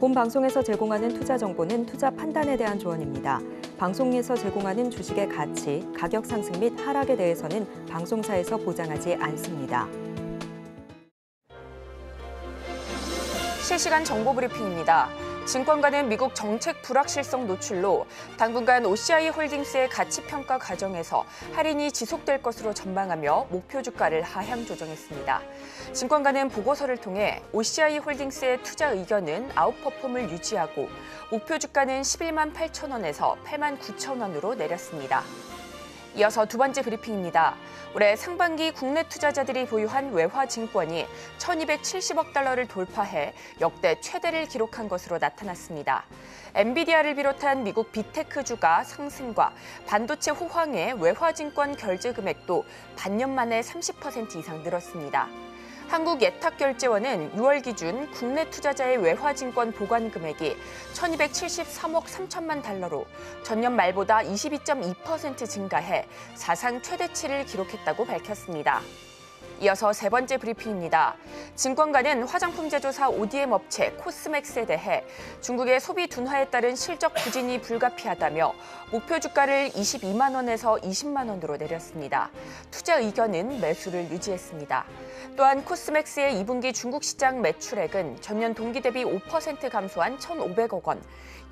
본 방송에서 제공하는 투자 정보는 투자 판단에 대한 조언입니다. 방송에서 제공하는 주식의 가치, 가격 상승 및 하락에 대해서는 방송사에서 보장하지 않습니다. 실시간 정보 브리핑입니다. 증권가는 미국 정책 불확실성 노출로 당분간 OCI 홀딩스의 가치평가 과정에서 할인이 지속될 것으로 전망하며 목표 주가를 하향 조정했습니다. 증권가는 보고서를 통해 OCI 홀딩스의 투자 의견은 아웃퍼폼을 유지하고 목표 주가는 11만 8천 원에서 8만 9천 원으로 내렸습니다. 이어서 두 번째 브리핑입니다. 올해 상반기 국내 투자자들이 보유한 외화 증권이 1,270억 달러를 돌파해 역대 최대를 기록한 것으로 나타났습니다. 엔비디아를 비롯한 미국 빅테크주가 상승과 반도체 호황의 외화 증권 결제 금액도 반년 만에 30% 이상 늘었습니다. 한국예탁결제원은 6월 기준 국내 투자자의 외화증권 보관 금액이 1,273억 3천만 달러로 전년 말보다 22.2% 증가해 사상 최대치를 기록했다고 밝혔습니다. 이어서 세 번째 브리핑입니다. 증권가는 화장품 제조사 ODM 업체 코스맥스에 대해 중국의 소비 둔화에 따른 실적 부진이 불가피하다며 목표 주가를 22만 원에서 20만 원으로 내렸습니다. 투자 의견은 매수를 유지했습니다. 또한 코스맥스의 2분기 중국 시장 매출액은 전년 동기 대비 5% 감소한 1,500억 원,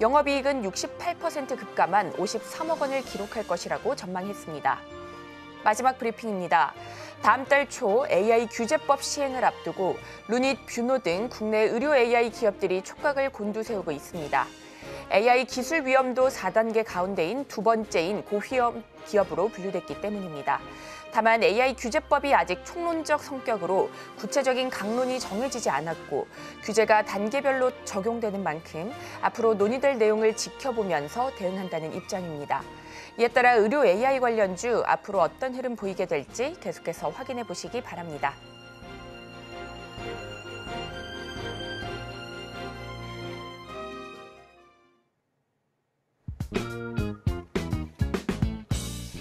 영업이익은 68% 급감한 53억 원을 기록할 것이라고 전망했습니다. 마지막 브리핑입니다. 다음 달 초 AI 규제법 시행을 앞두고 루닛, 뷰노 등 국내 의료 AI 기업들이 촉각을 곤두세우고 있습니다. AI 기술 위험도 4단계 가운데인 두 번째인 고위험 기업으로 분류됐기 때문입니다. 다만 AI 규제법이 아직 총론적 성격으로 구체적인 강론이 정해지지 않았고 규제가 단계별로 적용되는 만큼 앞으로 논의될 내용을 지켜보면서 대응한다는 입장입니다. 이에 따라 의료 AI 관련주 앞으로 어떤 흐름 보이게 될지 계속해서 확인해 보시기 바랍니다.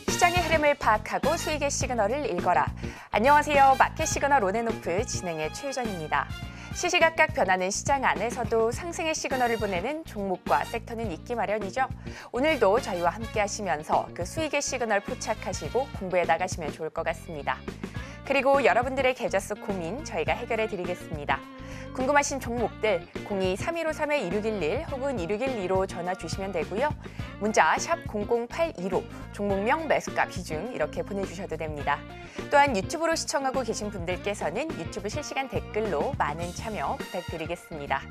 시장의 흐름을 파악하고 수익의 시그널을 읽어라. 안녕하세요. 마켓 시그널 온앤오프 진행의 최유정입니다. 시시각각 변하는 시장 안에서도 상승의 시그널을 보내는 종목과 섹터는 있기 마련이죠. 오늘도 저희와 함께 하시면서 그 수익의 시그널 포착하시고 공부해 나가시면 좋을 것 같습니다. 그리고 여러분들의 계좌 속 고민 저희가 해결해 드리겠습니다. 궁금하신 종목들 02-3153-2611 혹은 2612로 전화 주시면 되고요. 문자 샵 0082로 종목명, 매수가, 비중 이렇게 보내주셔도 됩니다. 또한 유튜브로 시청하고 계신 분들께서는 유튜브 실시간 댓글로 많은 참여 부탁드리겠습니다.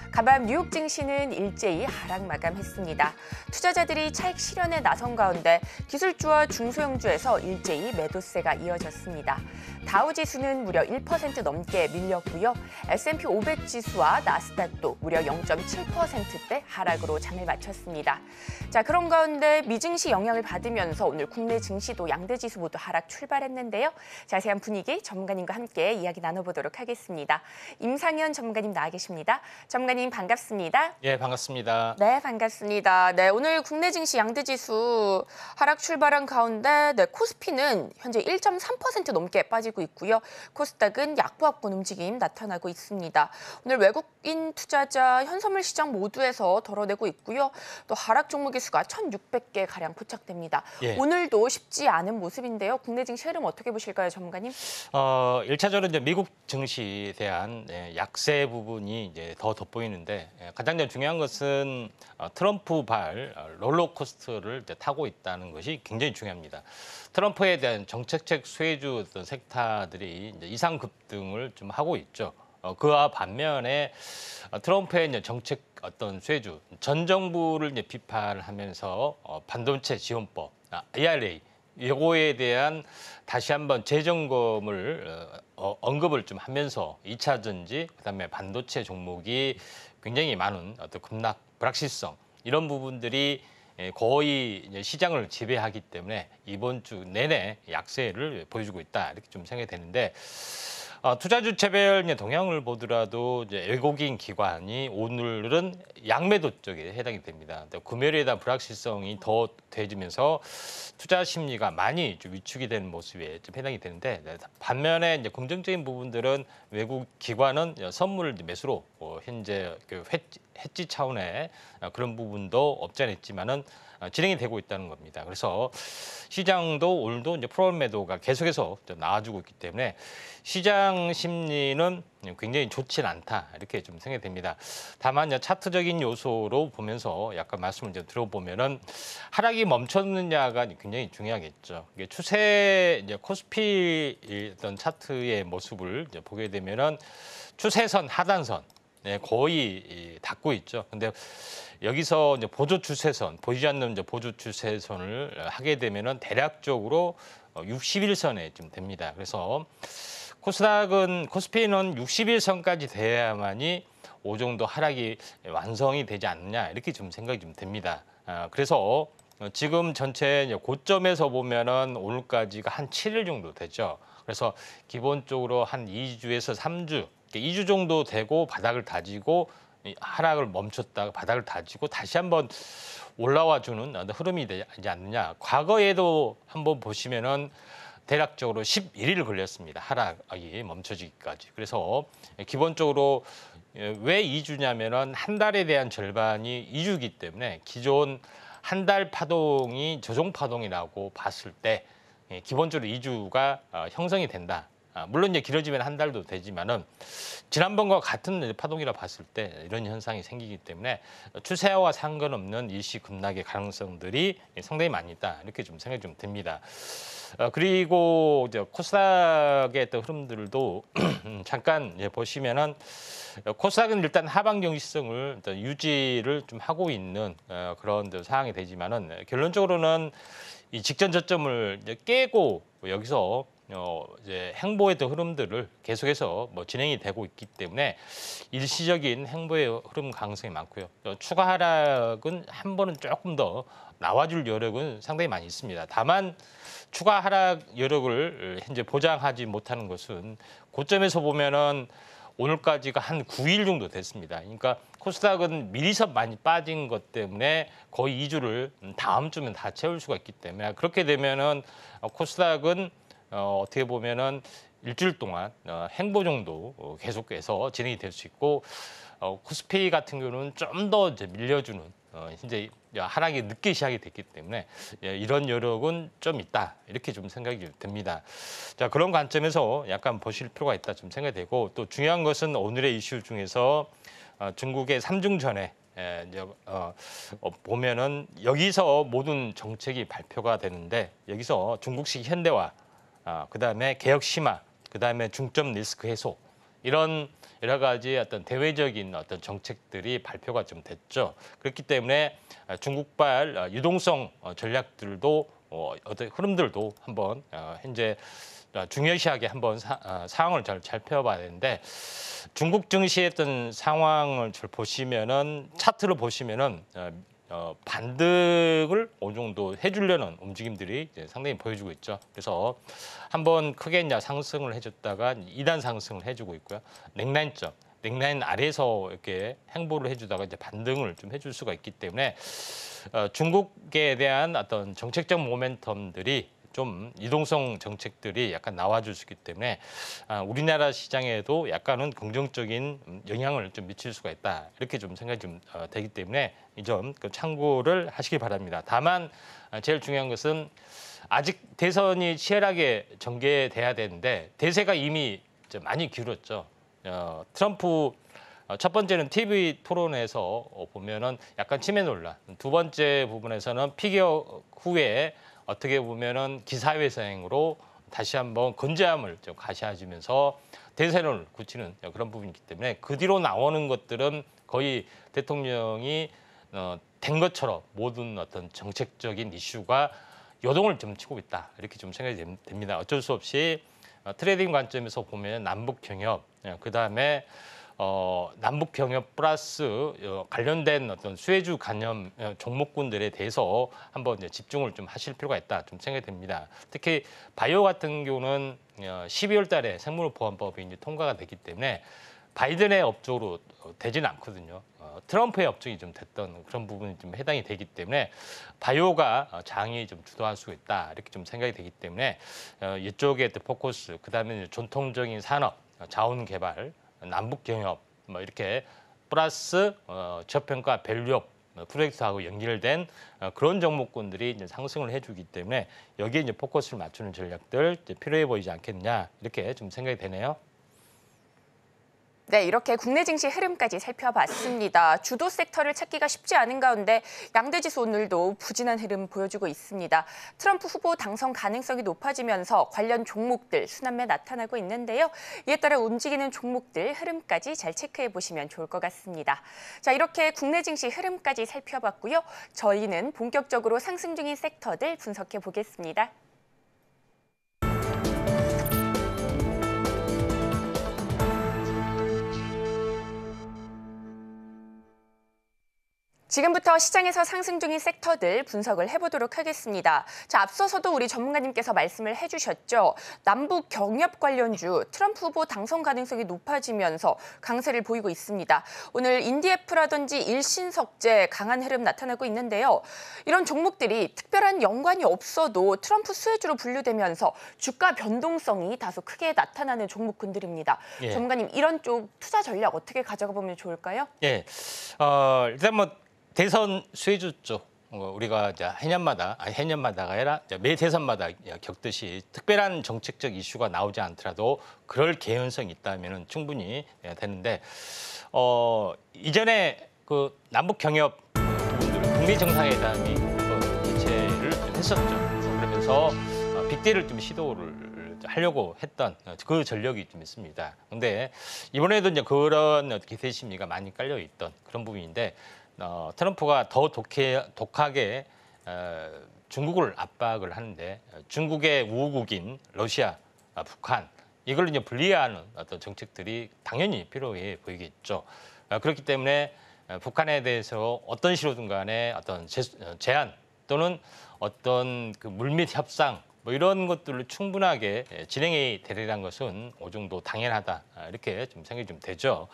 간밤 뉴욕 증시는 일제히 하락 마감했습니다. 투자자들이 차익 실현에 나선 가운데 기술주와 중소형주에서 일제히 매도세가 이어졌습니다. 다우 지수는 무려 1% 넘게 밀렸고요. S&P 500 지수와 나스닥도 무려 0.7%대 하락으로 장을 마쳤습니다. 자, 그런 가운데 미증시 영향을 받으면서 오늘 국내 증시도 양대 지수 모두 하락 출발했는데요. 자세한 분위기 전문가님과 함께 이야기 나눠보도록 하겠습니다. 임상현 전문가님 나와 계십니다. 전문가님 반갑습니다. 예, 반갑습니다. 네, 반갑습니다. 네, 오늘 국내 증시 양대 지수 하락 출발한 가운데 코스피는 현재 1.3% 넘게 빠지고 있고요. 코스닥은 약보합권 움직임 나타나고 있습니다. 오늘 외국인 투자자 현선물 시장 모두에서 덜어내고 있고요. 또 하락 종목의 수가 1,600개 가량 포착됩니다. 예. 오늘도 쉽지 않은 모습인데요. 국내 증시 흐름 어떻게 보실까요, 전문가님? 1차적으로 이제 미국 증시에 대한 약세 부분이 이제 더 돋보이는데 가장 중요한 것은 트럼프발 롤러코스터를 이제 타고 있다는 것이 굉장히 중요합니다. 트럼프에 대한 정책적 수혜주 어떤 섹터들이 이제 이상 급등을 좀 하고 있죠. 그와 반면에 트럼프의 이제 정책 어떤 수혜주 전 정부를 이제 비판하면서 반도체 지원법, IRA 이거에 대한 다시 한번 재점검을 언급을 좀 하면서 2차 전지 그다음에 반도체 종목이 굉장히 많은 어떤 급락 불확실성 이런 부분들이 거의 이제 시장을 지배하기 때문에 이번 주 내내 약세를 보여주고 있다 이렇게 좀 생각이 되는데 투자 주체별 이제 동향을 보더라도 이제 외국인 기관이 오늘은 양매도 쪽에 해당이 됩니다. 금요일에 대한 불확실성이 더 돼지면서 투자 심리가 많이 좀 위축이 되는 모습에 좀 해당이 되는데, 반면에 이제 긍정적인 부분들은 외국 기관은 선물 매수로 현재 그 해지 차원의 그런 부분도 없지 않아 있지만은 진행이 되고 있다는 겁니다. 그래서 시장도 오늘도 이제 프로그램 매도가 계속해서 나와주고 있기 때문에 시장 심리는 굉장히 좋지는 않다 이렇게 좀 생각이 됩니다. 다만 차트적인 요소로 보면서 약간 말씀을 좀 들어보면은 하락이 멈췄느냐가 굉장히 중요하겠죠. 이게 추세 이제 코스피 어떤 차트의 모습을 이제 보게 되면은 추세선 하단선 거의 닿고 있죠. 근데 여기서 이제 보조 추세선, 보이지 않는 이제 보조 추세선을 하게 되면은 대략적으로 60일선에 좀 됩니다. 그래서 코스피는 60일선까지 돼야만이 오 정도 하락이 완성이 되지 않느냐 이렇게 좀 생각이 좀 됩니다. 그래서 지금 전체 이제 고점에서 보면은 오늘까지가 한 7일 정도 되죠. 그래서 기본적으로 한 2주에서 3주, 2주 정도 되고 바닥을 다지고 하락을 멈췄다가 바닥을 다지고 다시 한번 올라와 주는 흐름이 되지 않느냐. 과거에도 한번 보시면은 대략적으로 11일 걸렸습니다. 하락이 멈춰지기까지. 그래서 기본적으로 왜 2주냐면은 한 달에 대한 절반이 2주이기 때문에 기존 한 달 파동이 저종 파동이라고 봤을 때 기본적으로 2주가 형성이 된다. 물론 이제 길어지면 한 달도 되지만은 지난번과 같은 파동이라 봤을 때 이런 현상이 생기기 때문에 추세와 상관없는 일시 급락의 가능성들이 상당히 많이 있다 이렇게 좀 생각이 좀 듭니다. 그리고 이제 코스닥의 어떤 흐름들도 잠깐 보시면은 코스닥은 일단 하방 정시성을 유지를 좀 하고 있는 그런 상황이 되지만은 결론적으로는 이 직전 저점을 이제 깨고 여기서 이제 행보의 흐름들을 계속해서 진행이 되고 있기 때문에 일시적인 행보의 흐름 가능성이 많고요. 추가 하락은 한 번은 조금 더 나와줄 여력은 상당히 많이 있습니다. 다만 추가 하락 여력을 현재 보장하지 못하는 것은 고점에서 보면은 오늘까지가 한 9일 정도 됐습니다. 그러니까 코스닥은 미리서 많이 빠진 것 때문에 거의 2주를 다음 주면 다 채울 수가 있기 때문에 그렇게 되면은 코스닥은 어떻게 보면은 일주일 동안 행보 정도 계속해서 진행이 될 수 있고 코스피 같은 경우는 좀 더 밀려주는 현재 하락이 늦게 시작이 됐기 때문에 이런 여력은 좀 있다 이렇게 좀 생각이 듭니다. 자, 그런 관점에서 약간 보실 필요가 있다 좀 생각이 되고 또 중요한 것은 오늘의 이슈 중에서 중국의 삼중전에 보면은 여기서 모든 정책이 발표가 되는데 여기서 중국식 현대화, 그다음에 개혁 심화, 그다음에 중점 리스크 해소 이런 여러 가지 어떤 대외적인 어떤 정책들이 발표가 좀 됐죠. 그렇기 때문에 중국발 유동성 전략들도 어떤 흐름들도 한번 현재 중요시하게 한번 상황을 잘 살펴봐야 되는데 중국 증시의 어떤 상황을 보시면은 차트를 보시면은 반등을 어느 정도 해주려는 움직임들이 이제 상당히 보여주고 있죠. 그래서 한번 크게 이제 상승을 해줬다가 2단 상승을 해주고 있고요. 넥라인 아래에서 이렇게 행보를 해주다가 이제 반등을 좀 해줄 수가 있기 때문에 중국에 대한 어떤 정책적 모멘텀들이 좀 이동성 정책들이 약간 나와줄 수 있기 때문에 우리나라 시장에도 약간은 긍정적인 영향을 좀 미칠 수가 있다 이렇게 좀 생각이 좀 되기 때문에 이 점 참고를 하시기 바랍니다. 다만 제일 중요한 것은 아직 대선이 치열하게 전개돼야 되는데 대세가 이미 많이 기울었죠. 트럼프 첫 번째는 TV 토론에서 보면은 약간 치매 논란, 두 번째 부분에서는 피겨 후에 어떻게 보면은 기사회생으로 다시 한번 건재함을 좀 가시해주면서 대세론을 굳히는 그런 부분이기 때문에 그 뒤로 나오는 것들은 거의 대통령이 된 것처럼 모든 어떤 정책적인 이슈가 요동을 좀 치고 있다 이렇게 좀 생각이 됩니다. 어쩔 수 없이 트레이딩 관점에서 보면 남북 경협, 그다음에 남북 경협 플러스 관련된 어떤 수혜주 관련 종목군들에 대해서 한번 이제 집중을 좀 하실 필요가 있다 좀 생각이 됩니다. 특히 바이오 같은 경우는 12월 달에 생물보안법이 이제 통과가 됐기 때문에 바이든의 업적으로 되지는 않거든요. 트럼프의 업적이 좀 됐던 그런 부분이 좀 해당이 되기 때문에 바이오가 장이 좀 주도할 수 있다 이렇게 좀 생각이 되기 때문에 이쪽에 포커스, 그다음에 전통적인 산업, 자원 개발, 남북 경협 뭐 이렇게 플러스 저평가 밸류업 프로젝트하고 연결된 그런 종목군들이 이제 상승을 해주기 때문에 여기에 이제 포커스를 맞추는 전략들 이제 필요해 보이지 않겠냐 이렇게 좀 생각이 되네요. 네, 이렇게 국내 증시 흐름까지 살펴봤습니다. 주도 섹터를 찾기가 쉽지 않은 가운데 양대 지수 오늘도 부진한 흐름 보여주고 있습니다. 트럼프 후보 당선 가능성이 높아지면서 관련 종목들 순환매 나타나고 있는데요. 이에 따라 움직이는 종목들 흐름까지 잘 체크해 보시면 좋을 것 같습니다. 자, 이렇게 국내 증시 흐름까지 살펴봤고요. 저희는 본격적으로 상승 중인 섹터들 분석해 보겠습니다. 지금부터 시장에서 상승 중인 섹터들 분석을 해보도록 하겠습니다. 자, 앞서서도 우리 전문가님께서 말씀을 해주셨죠. 남북 경협 관련주 트럼프 후보 당선 가능성이 높아지면서 강세를 보이고 있습니다. 오늘 인디에프라든지 일신석재 강한 흐름 나타나고 있는데요. 이런 종목들이 특별한 연관이 없어도 트럼프 수혜주로 분류되면서 주가 변동성이 다소 크게 나타나는 종목군들입니다. 예. 전문가님, 이런 쪽 투자 전략 어떻게 가져가 보면 좋을까요? 예, 일단 뭐 대선 수혜주 쪽 우리가 이제 해년마다가 아니라 매 대선마다 겪듯이 특별한 정책적 이슈가 나오지 않더라도 그럴 개연성이 있다면 충분히 되는데 이전에 그 남북 경협 부분들 북미 정상회담이 개최를 좀 했었죠. 그러면서 빅딜을 좀 시도를 하려고 했던 그 전력이 좀 있습니다. 그런데 이번에도 이제 그런 기세 심리가 많이 깔려 있던 그런 부분인데. 트럼프가 더 독하게 중국을 압박을 하는데 중국의 우호국인 러시아, 북한 이걸 이제 분리하는 어떤 정책들이 당연히 필요해 보이겠죠. 그렇기 때문에 북한에 대해서 어떤 식으로든 간에 어떤 제한 또는 어떤 그 물밑 협상 뭐 이런 것들을 충분하게 진행이 되리라는 것은 어느 정도 당연하다 이렇게 좀 생각이 좀 되죠.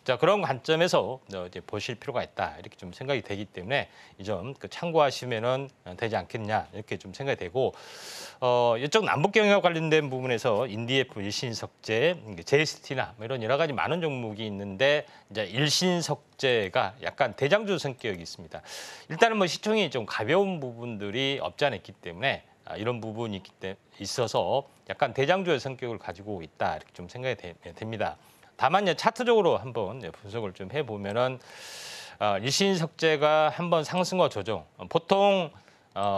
자, 그런 관점에서 이제 보실 필요가 있다 이렇게 좀 생각이 되기 때문에 이 점 참고하시면은 되지 않겠냐 이렇게 좀 생각이 되고 이쪽 남북 경협 관련된 부분에서 인디에프, 일신석재, JST나 뭐 이런 여러 가지 많은 종목이 있는데 이제 일신석재가 약간 대장주 성격이 있습니다. 일단은 뭐 시총이 좀 가벼운 부분들이 없지 않아 있기 때문에. 이런 부분이 있어서 약간 대장주의 성격을 가지고 있다 이렇게 좀 생각이 됩니다. 다만 차트적으로 한번 분석을 좀 해보면은 일신석재가 한번 상승과 조정, 보통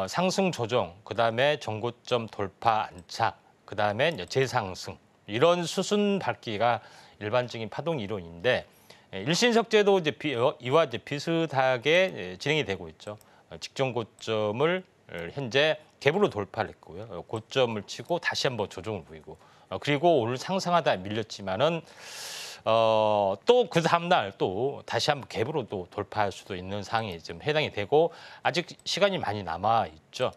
상승 조정, 그 다음에 정고점 돌파 안착, 그 다음에 재상승 이런 수순 밟기가 일반적인 파동 이론인데 일신석재도 이제 이와 이제 비슷하게 진행이 되고 있죠. 직전 고점을 현재 갭으로 돌파를 했고요. 고점을 치고 다시 한번 조정을 보이고 그리고 오늘 상승하다 밀렸지만은 또 그 다음 날 또 다시 한번 갭으로 또 돌파할 수도 있는 상황이 지금 해당이 되고 아직 시간이 많이 남아 있죠.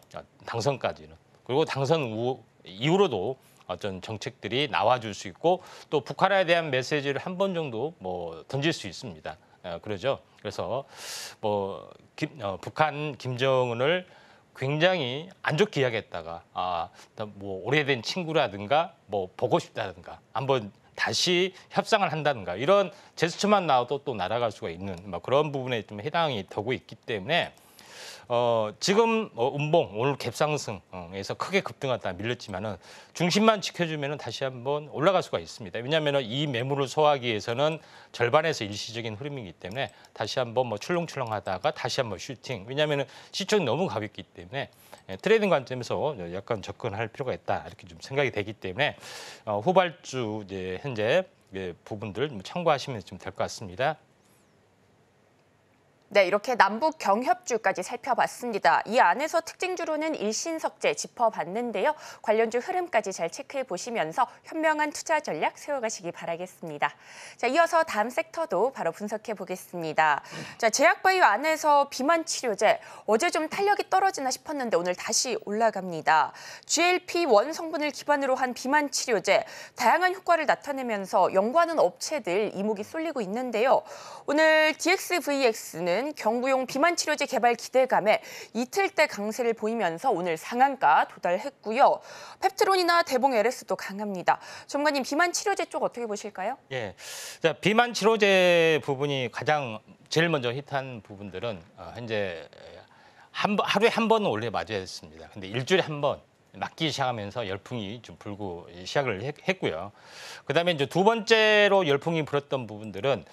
당선까지는. 그리고 당선 이후로도 어떤 정책들이 나와줄 수 있고 또 북한에 대한 메시지를 한 번 정도 뭐 던질 수 있습니다. 그러죠. 그래서 뭐 북한 김정은을 굉장히 안 좋게 이야기했다가 뭐 오래된 친구라든가 뭐 보고 싶다든가 한번 다시 협상을 한다든가 이런 제스처만 나와도 또 날아갈 수가 있는 뭐 그런 부분에 좀 해당이 되고 있기 때문에 지금 운봉 오늘 갭상승에서 크게 급등하다 밀렸지만은 중심만 지켜주면은 다시 한번 올라갈 수가 있습니다. 왜냐하면 이 매물을 소화하기 위해서는 절반에서 일시적인 흐름이기 때문에 다시 한번 뭐 출렁출렁하다가 다시 한번 슈팅. 왜냐하면은 시총이 너무 가볍기 때문에 트레이딩 관점에서 약간 접근할 필요가 있다 이렇게 좀 생각이 되기 때문에 후발주 이제 현재 부분들 참고하시면 좀 될 것 같습니다. 네, 이렇게 남북 경협주까지 살펴봤습니다. 이 안에서 특징주로는 일신석재 짚어봤는데요. 관련주 흐름까지 잘 체크해 보시면서 현명한 투자 전략 세워가시기 바라겠습니다. 자, 이어서 다음 섹터도 바로 분석해 보겠습니다. 자, 제약바이오 안에서 비만 치료제 어제 좀 탄력이 떨어지나 싶었는데 오늘 다시 올라갑니다. GLP-1 성분을 기반으로 한 비만 치료제 다양한 효과를 나타내면서 연구하는 업체들 이목이 쏠리고 있는데요. 오늘 DXVX는 경구용 비만 치료제 개발 기대감에 이틀째 강세를 보이면서 오늘 상한가 도달했고요. 펩트론이나 대봉 LS도 강합니다. 전문가님, 비만 치료제 쪽 어떻게 보실까요? 예, 자, 비만 치료제 부분이 가장 제일 먼저 히트한 부분들은 현재 하루에 한 번은 원래 맞아야 했습니다. 근데 일주일에 한 번 맞기 시작하면서 열풍이 좀 불고 시작을 했고요. 그다음에 이제 두 번째로 열풍이 불었던 부분들은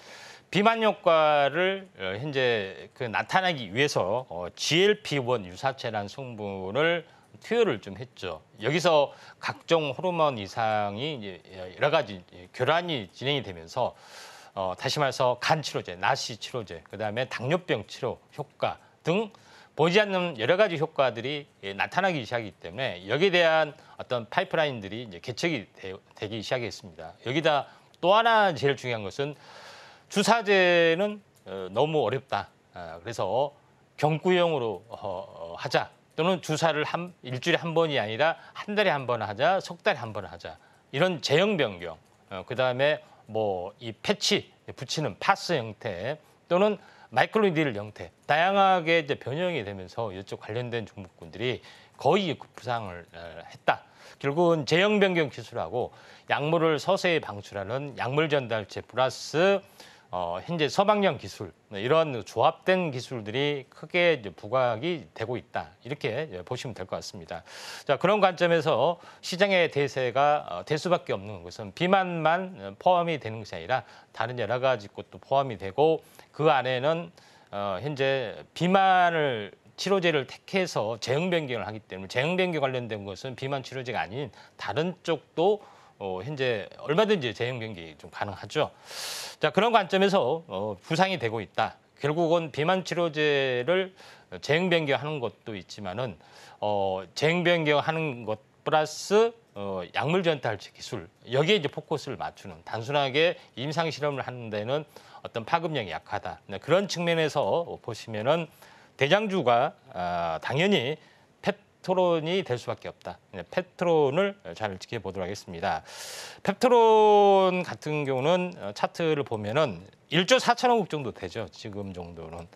비만 효과를 현재 나타나기 위해서 GLP-1 유사체라는 성분을 투여를 좀 했죠. 여기서 각종 호르몬 이상이 이제 여러 가지 교란이 진행이 되면서 다시 말해서 간 치료제, 나시 치료제, 그다음에 당뇨병 치료 효과 등 보이지 않는 여러 가지 효과들이 나타나기 시작하기 때문에 여기에 대한 어떤 파이프라인들이 이제 개척이 되기 시작했습니다. 여기다 또 하나 제일 중요한 것은 주사제는 너무 어렵다. 그래서 경구용으로 하자. 또는 주사를 일주일에 한 번이 아니라 한 달에 한 번 하자, 석 달에 한 번 하자. 이런 제형 변경. 그다음에 뭐 이 패치 붙이는 파스 형태 또는 마이크로니딜 형태 다양하게 이제 변형이 되면서 이쪽 관련된 종목군들이 거의 부상을 했다. 결국은 제형 변경 기술하고 약물을 서서히 방출하는 약물 전달체 플러스 현재 서방령 기술 이런 조합된 기술들이 크게 이제 부각이 되고 있다. 이렇게 보시면 될 것 같습니다. 자, 그런 관점에서 시장의 대세가 될 수밖에 없는 것은 비만만 포함이 되는 것이 아니라 다른 여러 가지 것도 포함이 되고 그 안에는 현재 비만을 치료제를 택해서 제형 변경을 하기 때문에 제형 변경 관련된 것은 비만 치료제가 아닌 다른 쪽도 현재 얼마든지 제형 변경이 좀 가능하죠. 자, 그런 관점에서 부상이 되고 있다. 결국은 비만 치료제를 제형 변경하는 것도 있지만은 제형 변경하는 것 플러스 약물 전달체 기술 여기에 이제 포커스를 맞추는 단순하게 임상 실험을 하는 데는 어떤 파급력이 약하다. 그런 측면에서 보시면은 대장주가 당연히 펩트론이 될 수밖에 없다. 펩트론을 잘 지켜보도록 하겠습니다. 펩트론 같은 경우는 차트를 보면은 1조 4천억 정도 되죠. 지금 정도는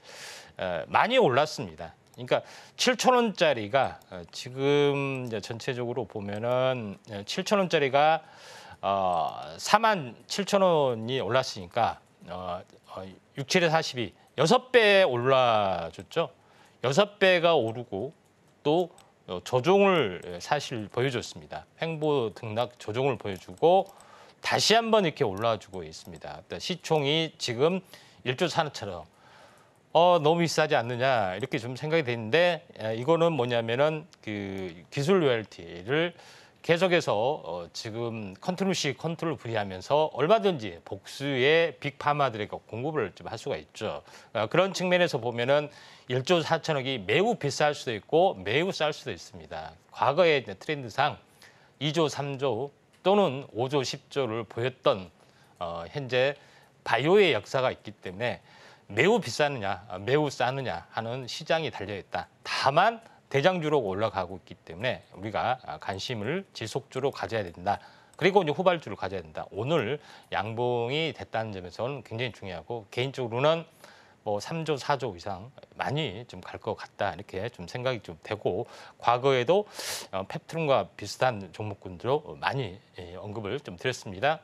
많이 올랐습니다. 그러니까 7천 원짜리가 지금 이제 전체적으로 보면은 7천 원짜리가 4만 7천 원이 올랐으니까 6, 7에 42 6배 올라줬죠. 6배가 오르고 또 조종을 사실 보여줬습니다. 횡보 등락 조종을 보여주고 다시 한번 이렇게 올라주고 있습니다. 시총이 지금 1조 4천억. 너무 비싸지 않느냐 이렇게 좀 생각이 되는데 이거는 뭐냐면은 그 기술 로열티를 계속해서 지금 컨트롤 C, 컨트롤 V 하면서 얼마든지 복수의 빅파마들에게 공급을 좀 할 수가 있죠. 그런 측면에서 보면은 1조 4천억이 매우 비쌀 수도 있고 매우 쌀 수도 있습니다. 과거의 트렌드상 2조, 3조 또는 5조, 10조를 보였던 현재 바이오의 역사가 있기 때문에 매우 비싸느냐, 매우 싸느냐 하는 시장이 달려있다. 다만 대장주로 올라가고 있기 때문에 우리가 관심을 지속주로 가져야 된다. 그리고 이제 후발주를 가져야 된다. 오늘 양봉이 됐다는 점에서는 굉장히 중요하고 개인적으로는 뭐 3조, 4조 이상 많이 좀 갈 것 같다. 이렇게 좀 생각이 좀 되고 과거에도 펩트론과 비슷한 종목군들로 많이 언급을 좀 드렸습니다.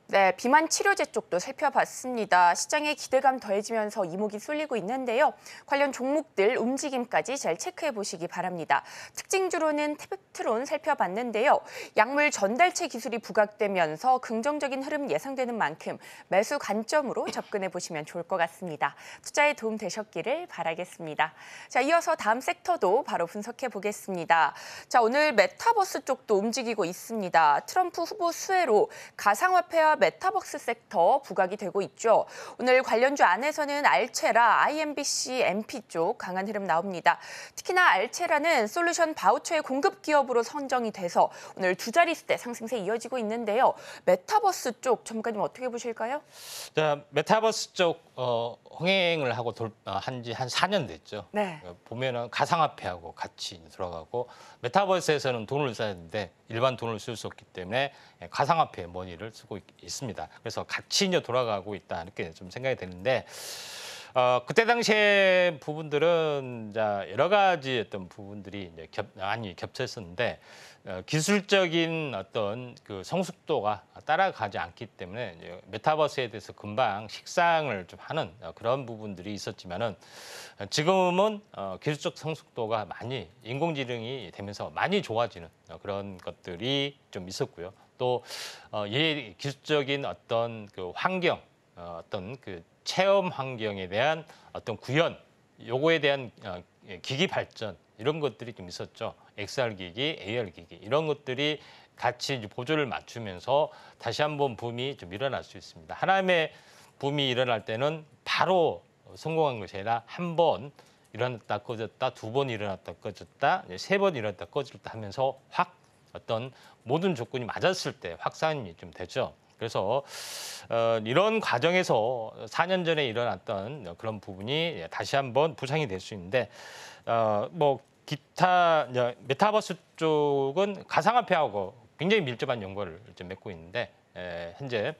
네, 비만 치료제 쪽도 살펴봤습니다. 시장의 기대감 더해지면서 이목이 쏠리고 있는데요. 관련 종목들 움직임까지 잘 체크해 보시기 바랍니다. 특징주로는 펩트론 살펴봤는데요. 약물 전달체 기술이 부각되면서 긍정적인 흐름 예상되는 만큼 매수 관점으로 접근해 보시면 좋을 것 같습니다. 투자에 도움 되셨기를 바라겠습니다. 자, 이어서 다음 섹터도 바로 분석해 보겠습니다. 자, 오늘 메타버스 쪽도 움직이고 있습니다. 트럼프 후보 수혜로 가상화폐와 투자 메타버스 섹터 부각이 되고 있죠. 오늘 관련주 안에서는 알체라, IMBC, MP 쪽 강한 흐름 나옵니다. 특히나 알체라는 솔루션 바우처의 공급 기업으로 선정이 돼서 오늘 두 자릿수대 상승세 이어지고 있는데요. 메타버스 쪽 전문가님 어떻게 보실까요? 자, 메타버스 쪽 흥행을 하고 한지 한 4년 됐죠. 네. 보면은 가상화폐하고 같이 들어가고 메타버스에서는 돈을 써야 되는데 일반 돈을 쓸 수 없기 때문에 가상화폐 머니를 쓰고 있습니다. 그래서 같이 이제 돌아가고 있다 이렇게 좀 생각이 되는데 그때 당시에 부분들은 여러 가지 어떤 부분들이 이제 많이 겹쳤었는데 기술적인 어떤 그 성숙도가 따라가지 않기 때문에 이제 메타버스에 대해서 금방 식상을 좀 하는 그런 부분들이 있었지만은 지금은 기술적 성숙도가 많이 인공지능이 되면서 많이 좋아지는 그런 것들이 좀 있었고요. 또 이 기술적인 어떤 그 환경, 어떤 그 체험 환경에 대한 어떤 구현, 요거에 대한 기기 발전 이런 것들이 좀 있었죠. XR 기기, AR 기기 이런 것들이 같이 이제 보조를 맞추면서 다시 한번 붐이 좀 일어날 수 있습니다. 하나의 붐이 일어날 때는 바로 성공한 것이 아니라 한 번 일어났다 꺼졌다, 두 번 일어났다 꺼졌다, 세 번 일어났다 꺼졌다 하면서 확 어떤 모든 조건이 맞았을 때 확산이 좀 되죠. 그래서 이런 과정에서 4년 전에 일어났던 그런 부분이 다시 한번 부상이 될 수 있는데 뭐 기타 메타버스 쪽은 가상화폐하고 굉장히 밀접한 연관을 좀 맺고 있는데 현재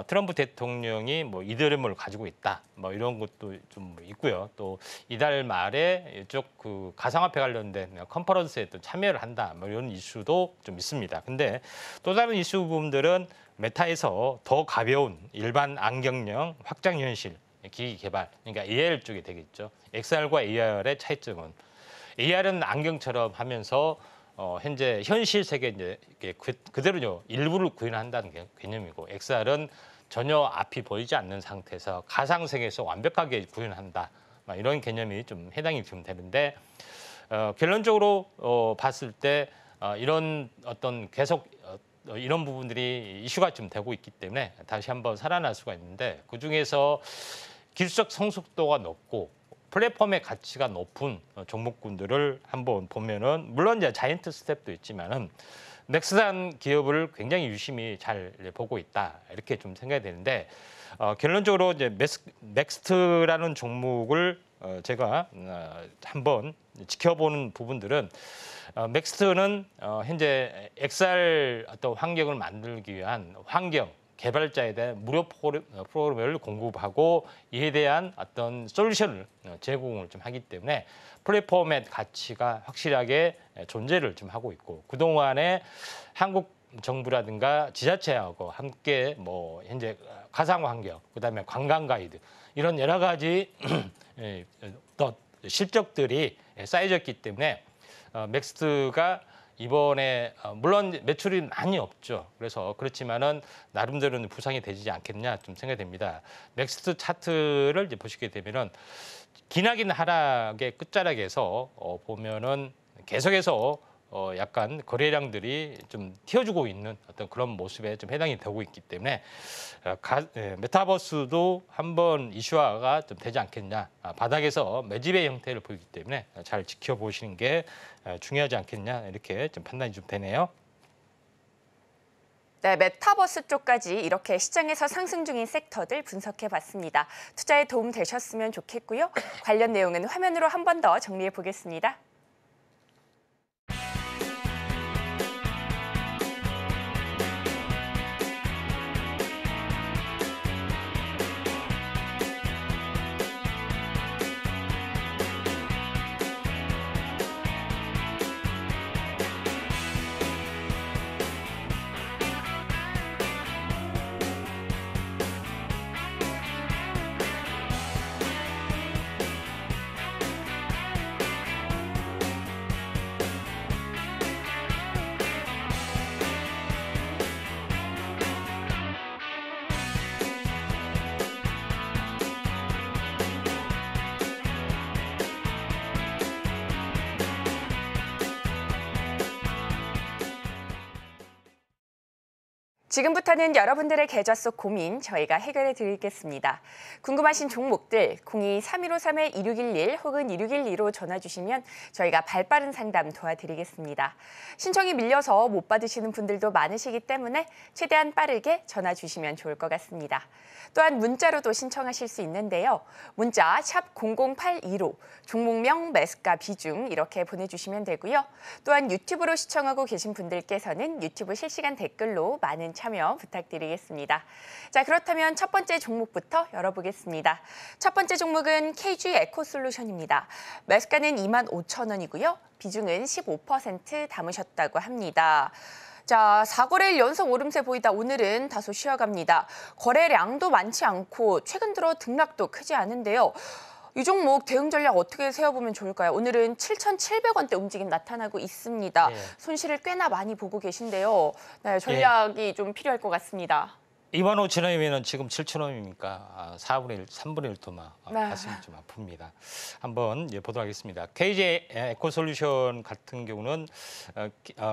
트럼프 대통령이 뭐 이더리움을 가지고 있다, 뭐 이런 것도 좀 있고요. 또 이달 말에 이쪽 그 가상화폐 관련된 컨퍼런스에 또 참여를 한다, 뭐 이런 이슈도 좀 있습니다. 근데 또 다른 이슈 부분들은 메타에서 더 가벼운 일반 안경용 확장 현실 기기 개발, 그러니까 AR 쪽이 되겠죠. XR과 AR의 차이점은 AR은 안경처럼 하면서 현재 현실 세계 이제 그대로 일부를 구현한다는 개념이고 XR은 전혀 앞이 보이지 않는 상태에서 가상 세계에서 완벽하게 구현한다, 이런 개념이 좀 해당이 좀 되는데 결론적으로 봤을 때 이런 어떤 계속 이런 부분들이 이슈가 좀 되고 있기 때문에 다시 한번 살아날 수가 있는데 그 중에서 기술적 성숙도가 높고 플랫폼의 가치가 높은 종목군들을 한번 보면은 물론 이제 자이언트 스텝도 있지만은 넥스트한 기업을 굉장히 유심히 잘 보고 있다 이렇게 좀 생각이 되는데 결론적으로 이제 넥스트라는 종목을 제가 한번 지켜보는 부분들은 넥스트는 현재 XR 어떤 환경을 만들기 위한 환경 개발자에 대한 무료 프로그램을 공급하고 이에 대한 어떤 솔루션을 제공을 좀 하기 때문에 플랫폼의 가치가 확실하게 존재를 좀 하고 있고 그동안에 한국 정부라든가 지자체하고 함께 뭐 현재 가상 환경, 그다음에 관광 가이드 이런 여러 가지 또 실적들이 쌓여졌기 때문에 넥스트가 이번에 물론 매출이 많이 없죠. 그래서 그렇지만은 나름대로는 부상이 되지 않겠냐 좀 생각이 됩니다. 넥스트 차트를 이제 보시게 되면은 기나긴 하락의 끝자락에서 보면은 계속해서 약간 거래량들이 좀 튀어주고 있는 어떤 그런 모습에 좀 해당이 되고 있기 때문에 메타버스도 한번 이슈화가 좀 되지 않겠냐, 바닥에서 매집의 형태를 보이기 때문에 잘 지켜보시는 게 중요하지 않겠냐 이렇게 좀 판단이 좀 되네요. 네, 메타버스 쪽까지 이렇게 시장에서 상승 중인 섹터들 분석해봤습니다. 투자에 도움 되셨으면 좋겠고요. 관련 내용은 화면으로 한 번 더 정리해 보겠습니다. 지금부터는 여러분들의 계좌 속 고민 저희가 해결해 드리겠습니다. 궁금하신 종목들 02-3153-2611 혹은 2612로 전화 주시면 저희가 발빠른 상담 도와드리겠습니다. 신청이 밀려서 못 받으시는 분들도 많으시기 때문에 최대한 빠르게 전화 주시면 좋을 것 같습니다. 또한 문자로도 신청하실 수 있는데요. 문자 샵 0082로 종목명, 매수가, 비중 이렇게 보내주시면 되고요. 또한 유튜브로 시청하고 계신 분들께서는 유튜브 실시간 댓글로 많은 참여 부탁드리겠습니다. 자, 그렇다면 첫 번째 종목부터 열어보겠습니다. 첫 번째 종목은 KG 에코솔루션입니다. 매수가는 25,000원이고요. 비중은 15% 담으셨다고 합니다. 자, 4거래일 연속 오름세 보이다 오늘은 다소 쉬어갑니다. 거래량도 많지 않고 최근 들어 등락도 크지 않은데요. 이 종목 대응 전략 어떻게 세워보면 좋을까요? 오늘은 7,700원대 움직임 나타나고 있습니다. 네. 손실을 꽤나 많이 보고 계신데요. 네, 전략이 좀 필요할 것 같습니다. 25,000원이면 지금 7,000원이니까 4분의 1, 3분의 1 토마 가슴이 좀 아픕니다. 한번 보도록 하겠습니다. KG 에코솔루션 같은 경우는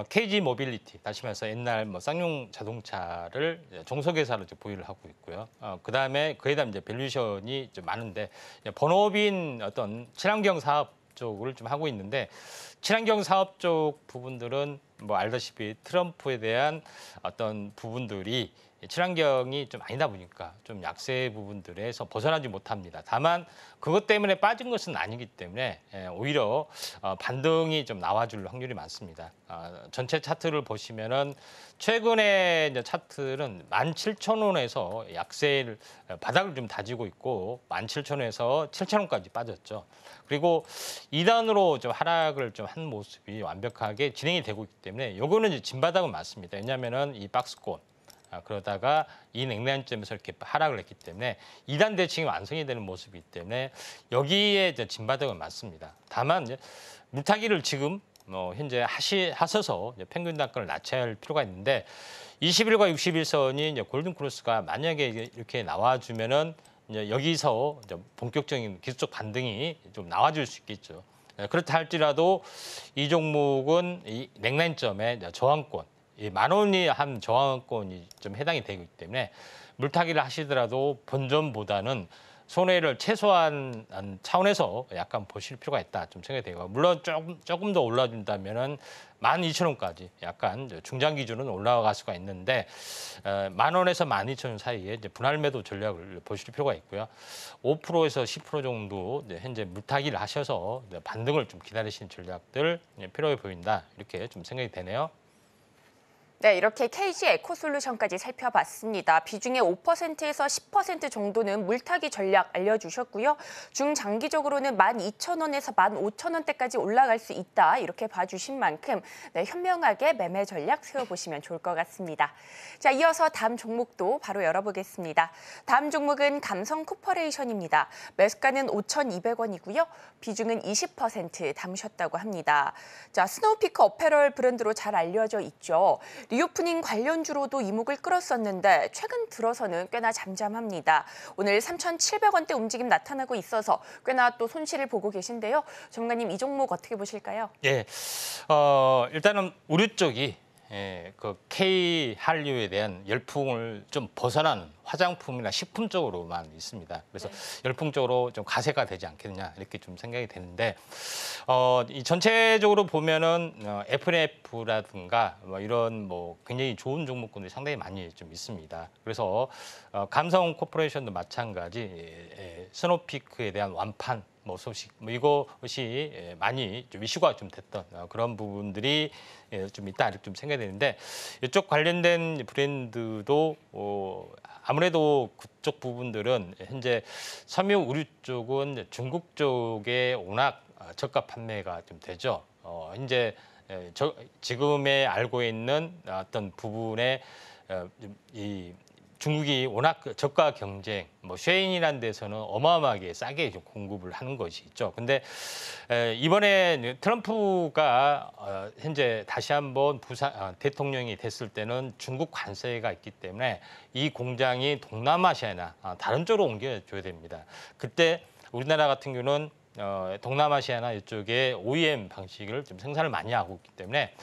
KG 모빌리티, 다시 말해서 옛날 쌍용 자동차를 종속회사로 보유를 하고 있고요. 그다음에 그에 대한 밸류션이 좀 많은데 본업인 어떤 친환경 사업 쪽을 좀 하고 있는데 친환경 사업 쪽 부분들은 알다시피 트럼프에 대한 어떤 부분들이 친환경이 좀 아니다 보니까 좀 약세 부분들에서 벗어나지 못합니다. 다만 그것 때문에 빠진 것은 아니기 때문에 오히려 반등이 좀 나와줄 확률이 많습니다. 전체 차트를 보시면은 최근에 이제 차트는 17,000원에서 약세를 바닥을 좀 다지고 있고 17,000원에서 7,000원까지 빠졌죠. 그리고 2단으로 좀 하락을 좀 한 모습이 완벽하게 진행이 되고 있기 때문에 요거는 이제 진바닥은 맞습니다. 왜냐하면은 이 박스권 그러다가 이 냉난점에서 이렇게 하락을 했기 때문에 2단 대칭이 완성이 되는 모습이기 때문에 여기에 이제 진바닥은 맞습니다. 다만 이제 물타기를 지금 현재 하셔서 평균 단가를 낮춰야 할 필요가 있는데 21과 61선이 이제 골든 크로스가 만약에 이렇게 나와주면은 이제 여기서 이제 본격적인 기술적 반등이 좀 나와줄 수 있겠죠. 그렇다 할지라도 이 종목은 이 냉난점의 저항권, 이 10,000원이 한 저항권이 좀 해당이 되기 때문에 물타기를 하시더라도 본전보다는 손해를 최소화한 차원에서 약간 보실 필요가 있다 좀 생각이 돼요. 물론 조금 더 올라준다면은 12,000원까지 약간 중장 기준은 올라갈 수가 있는데 10,000원에서 12,000원 사이에 이제 분할 매도 전략을 보실 필요가 있고요. 5%에서 10% 정도 현재 물타기를 하셔서 반등을 좀 기다리시는 전략들 필요해 보인다 이렇게 좀 생각이 되네요. 네, 이렇게 KG 에코솔루션까지 살펴봤습니다. 비중의 5%에서 10% 정도는 물타기 전략 알려주셨고요. 중장기적으로는 12,000원에서 15,000원대까지 올라갈 수 있다. 이렇게 봐주신 만큼 현명하게 매매 전략 세워보시면 좋을 것 같습니다. 자, 이어서 다음 종목도 바로 열어보겠습니다. 다음 종목은 감성 코퍼레이션입니다. 매수가는 5,200원이고요. 비중은 20% 담으셨다고 합니다. 자, 스노우피크 어페럴 브랜드로 잘 알려져 있죠. 리오프닝 관련주로도 이목을 끌었었는데 최근 들어서는 꽤나 잠잠합니다. 오늘 3,700원대 움직임 나타나고 있어서 꽤나 또 손실을 보고 계신데요. 전문가님 이 종목 어떻게 보실까요? 예, 일단은 우류 쪽이 그 K 한류에 대한 열풍을 좀 벗어나는 화장품이나 식품 쪽으로만 있습니다. 그래서 열풍 쪽으로 좀 가세가 되지 않겠느냐 이렇게 좀 생각이 되는데 이 전체적으로 보면은 FNF라든가 이런 굉장히 좋은 종목군들이 상당히 많이 좀 있습니다. 그래서 감성 코퍼레이션도 마찬가지 스노피크에 대한 완판 소식 이것이 많이 좀 이슈가 좀 됐던 그런 부분들이 좀 있다 이렇게 좀 생각이 되는데 이쪽 관련된 브랜드도 아무래도 그쪽 부분들은 현재 섬유 의류 쪽은 중국 쪽에 워낙 저가 판매가 좀 되죠. 현재 지금에 알고 있는 어떤 부분에 이 중국이 워낙 저가 경쟁, 쉐인이라는 데서는 어마어마하게 싸게 좀 공급을 하는 것이 있죠. 근데 이번에 트럼프가 현재 다시 한번 대통령이 됐을 때는 중국 관세가 있기 때문에 이 공장이 동남아시아나 다른 쪽으로 옮겨줘야 됩니다. 그때 우리나라 같은 경우는 동남아시아나 이쪽에 OEM 방식을 좀 생산을 많이 하고 있기 때문에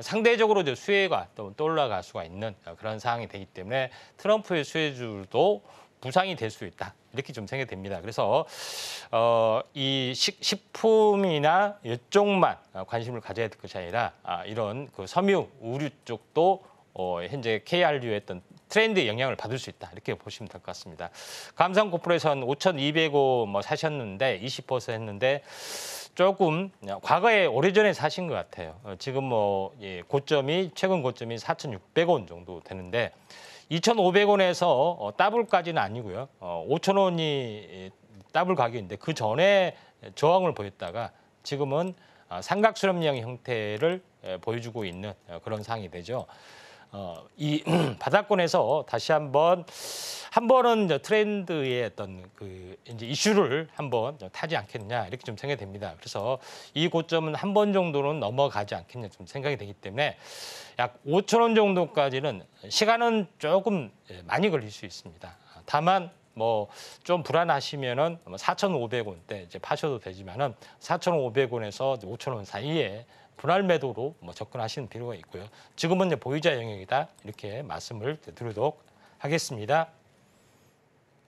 상대적으로 이제 수혜가 또 올라갈 수가 있는 그런 상황이 되기 때문에 트럼프의 수혜주도 부상이 될 수 있다. 이렇게 좀 생각이 됩니다. 그래서 이 식품이나 이쪽만 관심을 가져야 될 것이 아니라 이런 그 섬유, 의류 쪽도 현재 KRU의 어떤 트렌드에 영향을 받을 수 있다. 이렇게 보시면 될 것 같습니다. 감산 코퍼레이션 5,200원 뭐 사셨는데 20% 했는데 조금 과거에 오래전에 사신 것 같아요. 지금 뭐 최근 고점이 4,600원 정도 되는데 2,500원에서 더블까지는 아니고요. 5,000원이 더블 가격인데 그 전에 저항을 보였다가 지금은 삼각수렴형 형태를 보여주고 있는 그런 상황이 되죠. 이 바닥권에서 다시 한 번은 이제 트렌드의 어떤 그 이제 이슈를 한번 타지 않겠느냐 이렇게 좀 생각이 됩니다. 그래서 이 고점은 한 번 정도는 넘어가지 않겠냐 좀 생각이 되기 때문에 약 5,000원 정도까지는 시간은 조금 많이 걸릴 수 있습니다. 다만 뭐 좀 불안하시면은 4,500원대 이제 파셔도 되지만은 4,500원에서 5,000원 사이에 분할 매도로 뭐 접근하시는 필요가 있고요. 지금은 이제 보유자 영역이다 이렇게 말씀을 드리도록 하겠습니다.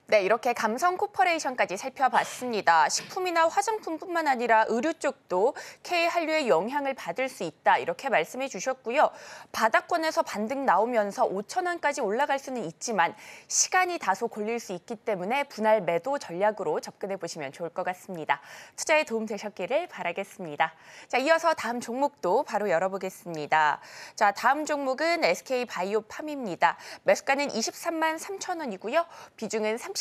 네, 이렇게 감성 코퍼레이션까지 살펴봤습니다. 식품이나 화장품뿐만 아니라 의류 쪽도 K한류의 영향을 받을 수 있다 이렇게 말씀해 주셨고요. 바닥권에서 반등 나오면서 5,000원까지 올라갈 수는 있지만 시간이 다소 걸릴 수 있기 때문에 분할 매도 전략으로 접근해 보시면 좋을 것 같습니다. 투자에 도움 되셨기를 바라겠습니다. 자, 이어서 다음 종목도 바로 열어보겠습니다. 자, 다음 종목은 SK바이오팜입니다. 매수가는 23만 3천 원이고요. 비중은 30%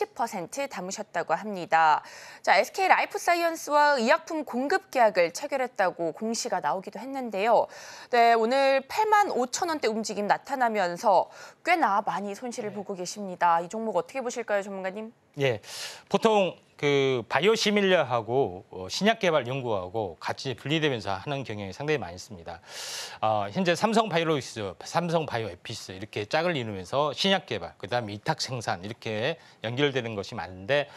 담으셨다고 합니다. 자, SK라이프사이언스와 의약품 공급 계약을 체결했다고 공시가 나오기도 했는데요. 네, 오늘 8만 5천 원대 움직임 나타나면서 꽤나 많이 손실을 보고 계십니다. 이 종목 어떻게 보실까요, 전문가님? 예, 보통 그 바이오시밀러하고 신약 개발 연구하고 같이 분리되면서 하는 경향이 상당히 많이 있습니다. 현재 삼성바이오로직스, 삼성바이오에피스 이렇게 짝을 이루면서 신약 개발, 그다음에 위탁 생산 이렇게 연결되는 것이 많은데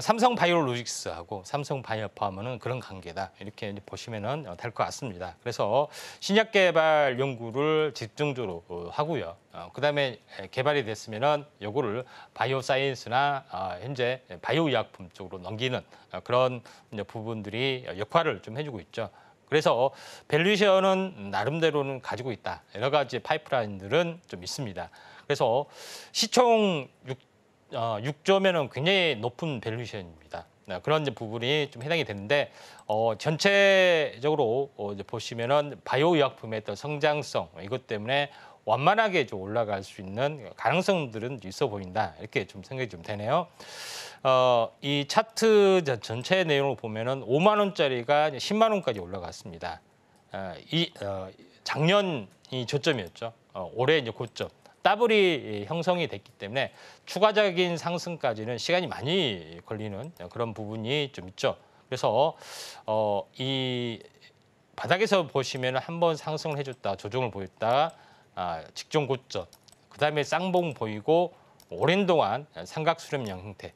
삼성바이오로직스하고 삼성바이오팜은 그런 관계다 이렇게 보시면은 될 것 같습니다. 그래서 신약 개발 연구를 집중적으로 하고요. 그다음에 개발이 됐으면은 요거를 바이오 사이언스나 현재 바이오 의약품 쪽으로 넘기는 그런 부분들이 역할을 좀 해주고 있죠. 그래서 밸류에이션은 나름대로는 가지고 있다. 여러 가지 파이프라인들은 좀 있습니다. 그래서 시총 6조면은 굉장히 높은 밸류에이션입니다. 그런 이제 부분이 좀 해당이 되는데 전체적으로 이제 보시면은 바이오 의약품의 어떤 성장성 이것 때문에 완만하게 좀 올라갈 수 있는 가능성들은 있어 보인다 이렇게 좀 생각이 좀 되네요. 이 차트 전체 내용을 보면은 5만 원짜리가 10만 원까지 올라갔습니다. 작년이 저점이었죠. 올해 이제 고점. 더블이 형성이 됐기 때문에 추가적인 상승까지는 시간이 많이 걸리는 그런 부분이 좀 있죠. 그래서 이 바닥에서 보시면 한번 상승을 해줬다, 조정을 보였다, 직전 고점, 그다음에 쌍봉 보이고 오랜 동안 삼각수렴형 형태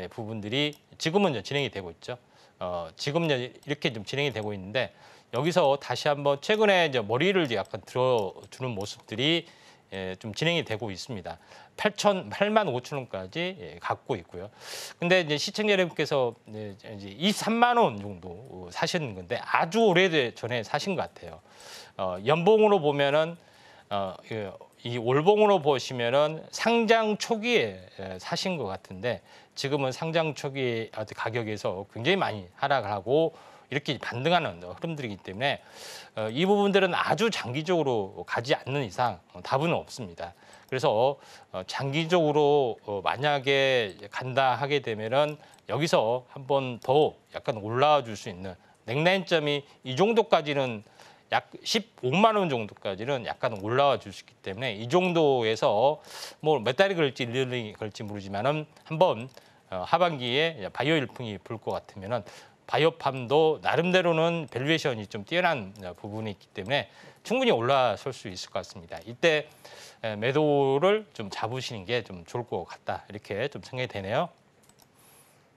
부분들이 지금은 이제 진행이 되고 있죠. 지금 이렇게 좀 진행이 되고 있는데 여기서 다시 한번 최근에 이제 머리를 약간 들어주는 모습들이 좀 진행이 되고 있습니다. 8만 5천 원까지 갖고 있고요. 근데 이제 시청자 여러분께서 이제 23만 원 정도 사시는 건데 아주 오래전에 사신 것 같아요. 연봉으로 보면은 이 월봉으로 보시면은 상장 초기에 사신 것 같은데 지금은 상장 초기 가격에서 굉장히 많이 하락을 하고 이렇게 반등하는 흐름들이기 때문에 이 부분들은 아주 장기적으로 가지 않는 이상 답은 없습니다. 그래서 장기적으로 만약에 간다 하게 되면은 여기서 한 번 더 약간 올라와 줄 수 있는 넥라인점이 이 정도까지는 약 15만 원 정도까지는 약간 올라와 줄 수 있기 때문에 이 정도에서 뭐 몇 달이 걸릴지 1년이 걸릴지 모르지만은 한번 하반기에 바이오 일풍이 불 것 같으면은 바이오팜도 나름대로는 밸류에이션이 좀 뛰어난 부분이 있기 때문에 충분히 올라설 수 있을 것 같습니다. 이때 매도를 좀 잡으시는 게 좀 좋을 것 같다 이렇게 좀 생각이 되네요.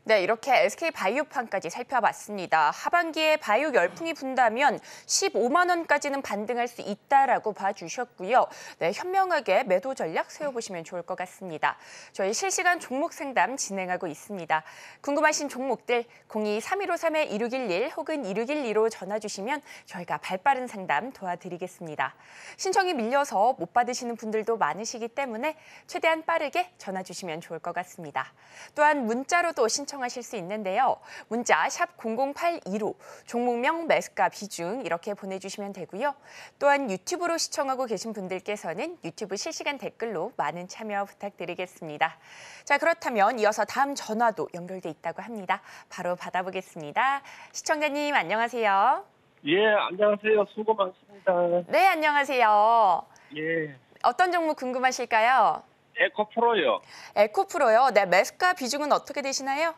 네, 이렇게 SK바이오판까지 살펴봤습니다. 하반기에 바이오 열풍이 분다면 15만 원까지는 반등할 수 있다라고 봐주셨고요. 네, 현명하게 매도 전략 세워보시면 좋을 것 같습니다. 저희 실시간 종목 상담 진행하고 있습니다. 궁금하신 종목들 02-3153-1611 혹은 1612로 전화 주시면 저희가 발빠른 상담 도와드리겠습니다. 신청이 밀려서 못 받으시는 분들도 많으시기 때문에 최대한 빠르게 전화 주시면 좋을 것 같습니다. 또한 문자로도 신청하실 수 있는데요. 문자 샵 0082로 종목명, 매수가, 비중 이렇게 보내주시면 되고요. 또한 유튜브로 시청하고 계신 분들께서는 유튜브 실시간 댓글로 많은 참여 부탁드리겠습니다. 자, 그렇다면 이어서 다음 전화도 연결돼 있다고 합니다. 바로 받아보겠습니다. 시청자님 안녕하세요. 예, 안녕하세요. 수고 많습니다. 네, 안녕하세요. 예, 어떤 종목 궁금하실까요? 에코프로요. 에코프로요. 네, 매수가 비중은 어떻게 되시나요?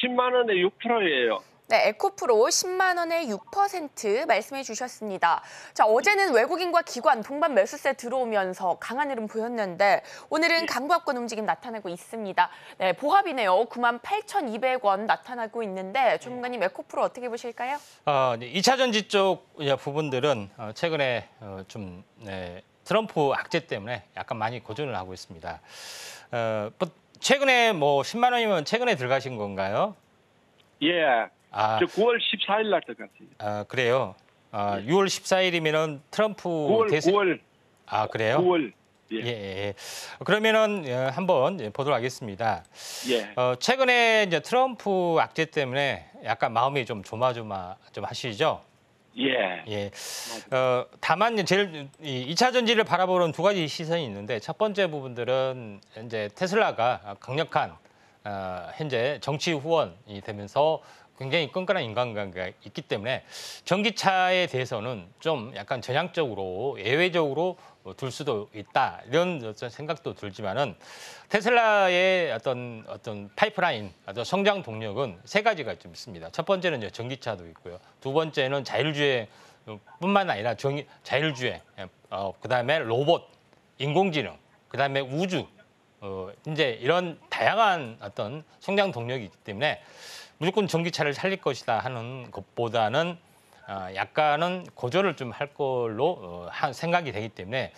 10만 원에 6%예요. 네, 에코프로 10만 원에 6% 말씀해 주셨습니다. 자, 어제는 외국인과 기관 동반 매수세 들어오면서 강한 흐름 보였는데 오늘은 강보합권 움직임 나타나고 있습니다. 네, 보합이네요. 98,200원 나타나고 있는데 전문가님 에코프로 어떻게 보실까요? 2차 전지 쪽 부분들은 최근에 좀 트럼프 악재 때문에 약간 많이 고전을 하고 있습니다. 최근에 뭐 10만 원이면 최근에 들어가신 건가요? 예, 아, 저 9월 14일 날 들어갔어요. 그래요. 6월 14일이면은 트럼프 9월, 그래요? 9월. 예, 예, 예. 그러면은 한번 보도록 하겠습니다. 예, 최근에 이제 트럼프 악재 때문에 약간 마음이 좀 조마조마 좀 하시죠? 예, 예. 다만 제일 2차 전지를 바라보는 두 가지 시선이 있는데 첫 번째 부분들은 이제 테슬라가 강력한 현재 정치 후원이 되면서 굉장히 끈끈한 인간관계가 있기 때문에 전기차에 대해서는 좀 약간 전향적으로 예외적으로 둘 수도 있다 이런 어떤 생각도 들지만은 테슬라의 어떤 파이프라인, 어떤 성장 동력은 세 가지가 좀 있습니다. 첫 번째는 이제 전기차도 있고요. 두 번째는 자율주행뿐만 아니라 자율주행, 그다음에 로봇, 인공지능, 그다음에 우주, 이제 이런 다양한 어떤 성장 동력이 있기 때문에 무조건 전기차를 살릴 것이다 하는 것보다는 약간은 고전을 좀 할 걸로 생각이 되기 때문에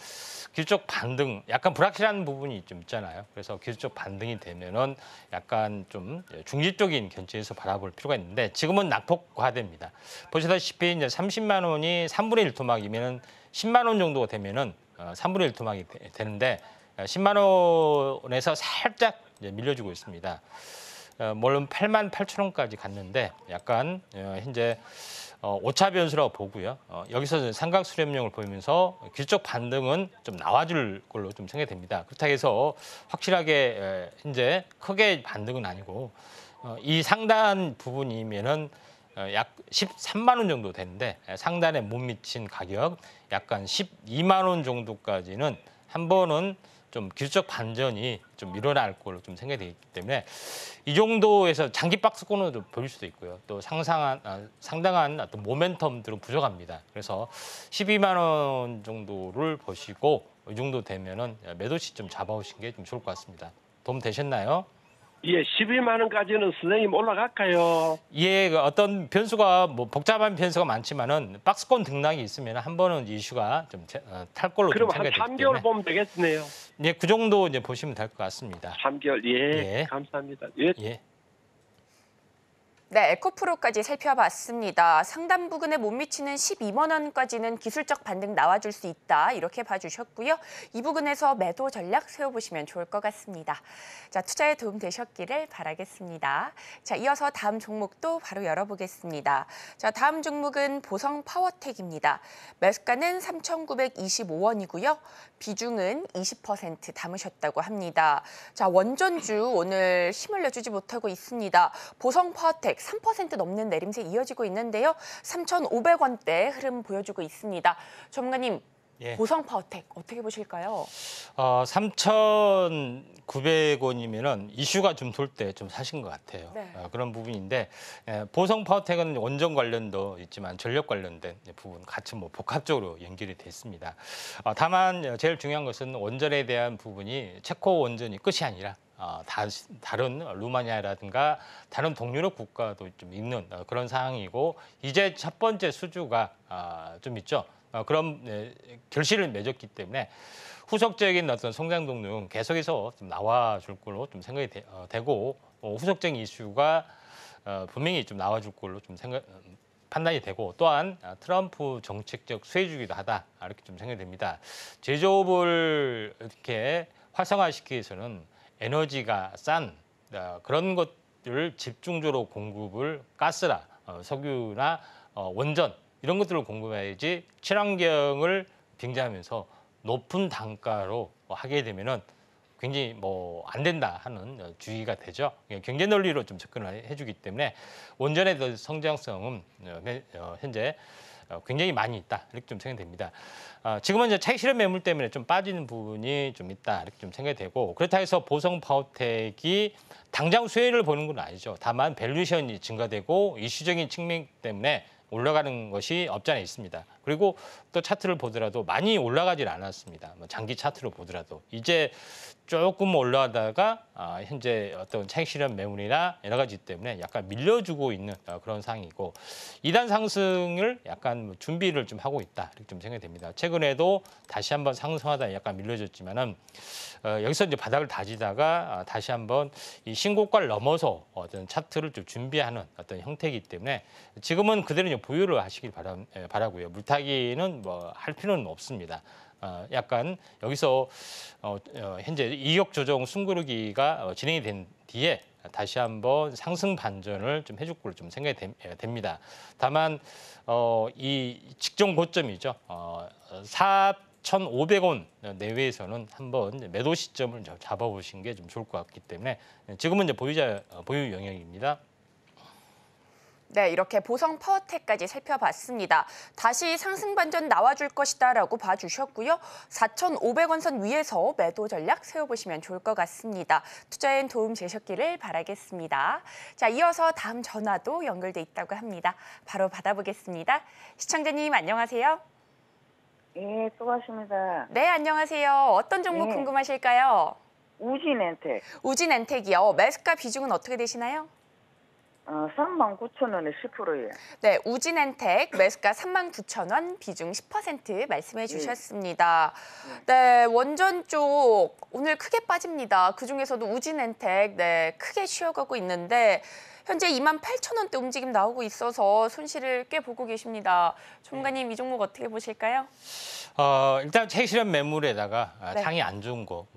기술적 반등, 약간 불확실한 부분이 좀 있잖아요. 그래서 기술적 반등이 되면은 약간 좀 중립적인 견지에서 바라볼 필요가 있는데 지금은 낙폭과됩니다. 보시다시피 이제 30만 원이 3분의 1 토막이면은 10만 원 정도가 되면은 3분의 1 토막이 되는데 10만 원에서 살짝 밀려주고 있습니다. 물론 8만 8천 원까지 갔는데 약간 현재 오차 변수라고 보고요. 여기서 삼각 수렴령을 보이면서 기술적 반등은 좀 나와줄 걸로 좀 생각됩니다. 그렇다고 해서 확실하게 현재 크게 반등은 아니고 이 상단 부분이면은 약 13만 원 정도 되는데 상단에 못 미친 가격 약간 12만 원 정도까지는 한 번은 좀 기술적 반전이 좀 일어날 걸로 좀 생각되기 때문에 이 정도에서 장기 박스권으로 좀 보일 수도 있고요. 또 상당한 어떤 모멘텀들은 부족합니다. 그래서 12만 원 정도를 보시고 이 정도 되면은 매도 시점 잡아오신 게 좀 좋을 것 같습니다. 도움 되셨나요? 예, 12만 원까지는 선생님 올라갈까요? 예, 어떤 변수가 뭐 복잡한 변수가 많지만은 박스권 등락이 있으면 한 번은 이슈가 좀 탈 걸로 좀 그럼 한 생각이 되기 3개월 때문에 보면 되겠네요. 예, 그 정도 이제 보시면 될 것 같습니다. 3개월, 예, 예. 감사합니다. 예. 예. 네, 에코프로까지 살펴봤습니다. 상단 부근에 못 미치는 12만 원까지는 기술적 반등 나와줄 수 있다. 이렇게 봐주셨고요. 이 부근에서 매도 전략 세워보시면 좋을 것 같습니다. 자, 투자에 도움 되셨기를 바라겠습니다. 자, 이어서 다음 종목도 바로 열어보겠습니다. 자, 다음 종목은 보성 파워텍입니다. 매수가는 3,925원이고요. 비중은 20% 담으셨다고 합니다. 자, 원전주 오늘 힘을 내주지 못하고 있습니다. 보성 파워텍 3% 넘는 내림세 이어지고 있는데요. 3,500원대 흐름 보여주고 있습니다. 전문가님, 예. 보성 파워텍 어떻게 보실까요? 3,900원이면은 이슈가 좀 돌 때 좀 사신 것 같아요. 네. 그런 부분인데 보성 파워텍은 원전 관련도 있지만 전력 관련된 부분 같이 뭐 복합적으로 연결이 됐습니다. 다만 제일 중요한 것은 원전에 대한 부분이 체코 원전이 끝이 아니라 다른 루마니아라든가 다른 동유럽 국가도 좀 있는 그런 상황이고 이제 첫 번째 수주가 좀 있죠. 그런 결실을 맺었기 때문에 후속적인 어떤 성장 동력은 계속해서 좀 나와줄 걸로 좀 생각이 되고 후속적인 이슈가 분명히 좀 나와줄 걸로 좀 판단이 되고 또한 트럼프 정책적 수혜주기도 하다 이렇게 좀 생각이 됩니다. 제조업을 이렇게 활성화시키기 위해서는 에너지가 싼 그런 것들을 집중적으로 공급을 가스나 석유나 원전 이런 것들을 공급해야지 친환경을 빙자하면서 높은 단가로 하게 되면은 굉장히 안 된다 하는 주의가 되죠. 경제 논리로 좀 접근을 해주기 때문에 원전의 그 성장성은 현재 굉장히 많이 있다 이렇게 좀 생각됩니다. 지금은 이제 차익 실현 매물 때문에 좀 빠지는 부분이 좀 있다 이렇게 좀 생각이 되고 그렇다 해서 보성 파워텍이 당장 수혜를 보는 건 아니죠. 다만 밸류에이션이 증가되고 이슈적인 측면 때문에 올라가는 것이 없지 않아 있습니다. 그리고 또 차트를 보더라도 많이 올라가질 않았습니다. 장기 차트로 보더라도 이제 조금 올라가다가 현재 어떤 차익 실현 매물이나 여러 가지 때문에 약간 밀려주고 있는 그런 상황이고 2단 상승을 약간 준비를 좀 하고 있다 이렇게 좀 생각이 됩니다. 최근에도 다시 한번 상승하다 약간 밀려졌지만은 여기서 이제 바닥을 다지다가 다시 한번 이 신고가를 넘어서 어떤 차트를 좀 준비하는 어떤 형태이기 때문에 지금은 그대로 이제 보유를 하시길 바라고요. 물타기는 할 필요는 없습니다. 약간 여기서 현재 이격 조정 숨고르기가 진행이 된 뒤에 다시 한번 상승 반전을 좀 해줄 걸로 좀 생각이 됩니다. 다만 이 직전 고점이죠. 4,500원 내외에서는 한번 매도 시점을 잡아보신 게 좀 좋을 것 같기 때문에 지금은 이제 보유 영역입니다. 네, 이렇게 보성 파워텍까지 살펴봤습니다. 다시 상승 반전 나와줄 것이다라고 봐주셨고요. 4,500원 선 위에서 매도 전략 세워보시면 좋을 것 같습니다. 투자엔 도움 되셨기를 바라겠습니다. 자, 이어서 다음 전화도 연결돼 있다고 합니다. 바로 받아보겠습니다. 시청자님 안녕하세요. 예, 수고하십니다. 네, 안녕하세요. 어떤 종목 네. 궁금하실까요? 우진엔텍 우진엔텍이요. 매수가 비중은 어떻게 되시나요? 39,000원에 10%예요. 네, 우진엔텍 매수가 39,000원, 비중 10% 말씀해 주셨습니다. 네, 원전 쪽 오늘 크게 빠집니다. 그중에서도 우진엔텍 크게 쉬어가고 있는데 현재 28,000원대 움직임 나오고 있어서 손실을 꽤 보고 계십니다. 전문가님 이 종목 어떻게 보실까요? 일단 차익 실현 매물에다가 네. 상이 안 좋은 거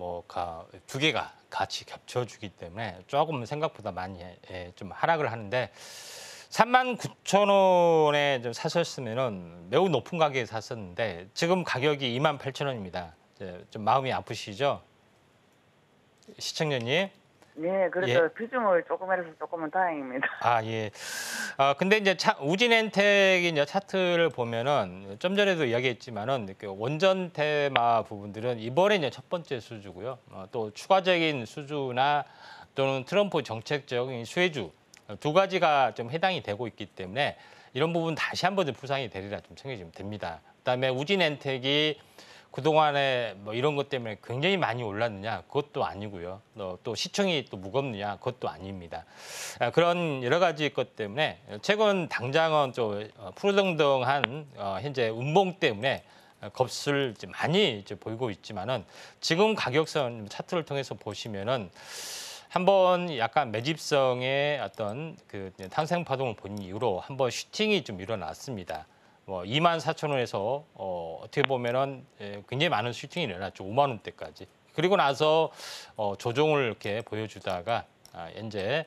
두 개가 같이 겹쳐주기 때문에 조금 생각보다 많이 좀 하락을 하는데 39,000원에 좀 사셨으면은 매우 높은 가격에 샀었는데 지금 가격이 28,000원입니다. 좀 마음이 아프시죠? 시청자님? 네, 그래서 비중을 조금은 다행입니다. 예. 근데 이제 우진엔텍이 이제 차트를 보면은 좀 전에도 이야기했지만은 원전 테마 부분들은 이번에 이제 첫 번째 수주고요. 또 추가적인 수주나 또는 트럼프 정책적인 수혜주 두 가지가 좀 해당이 되고 있기 때문에 이런 부분 다시 한번 부상이 되리라 좀 생각이 좀 됩니다. 그다음에 우진엔텍이 그동안에 이런 것 때문에 굉장히 많이 올랐느냐 그것도 아니고요. 또 시총이 또 무겁느냐 그것도 아닙니다. 그런 여러 가지 것 때문에 최근 당장은 좀 푸르덩덩한 현재 운봉 때문에 겁을 많이 보이고 있지만은 지금 가격선 차트를 통해서 보시면은 한번 약간 매집성의 어떤 그 탄생 파동을 본 이후로 한번 슈팅이 좀 일어났습니다. 24,000원에서 어떻게 보면은 굉장히 많은 슈팅이 일어났죠. 5만 원대까지. 그리고 나서 조정을 이렇게 보여주다가 현재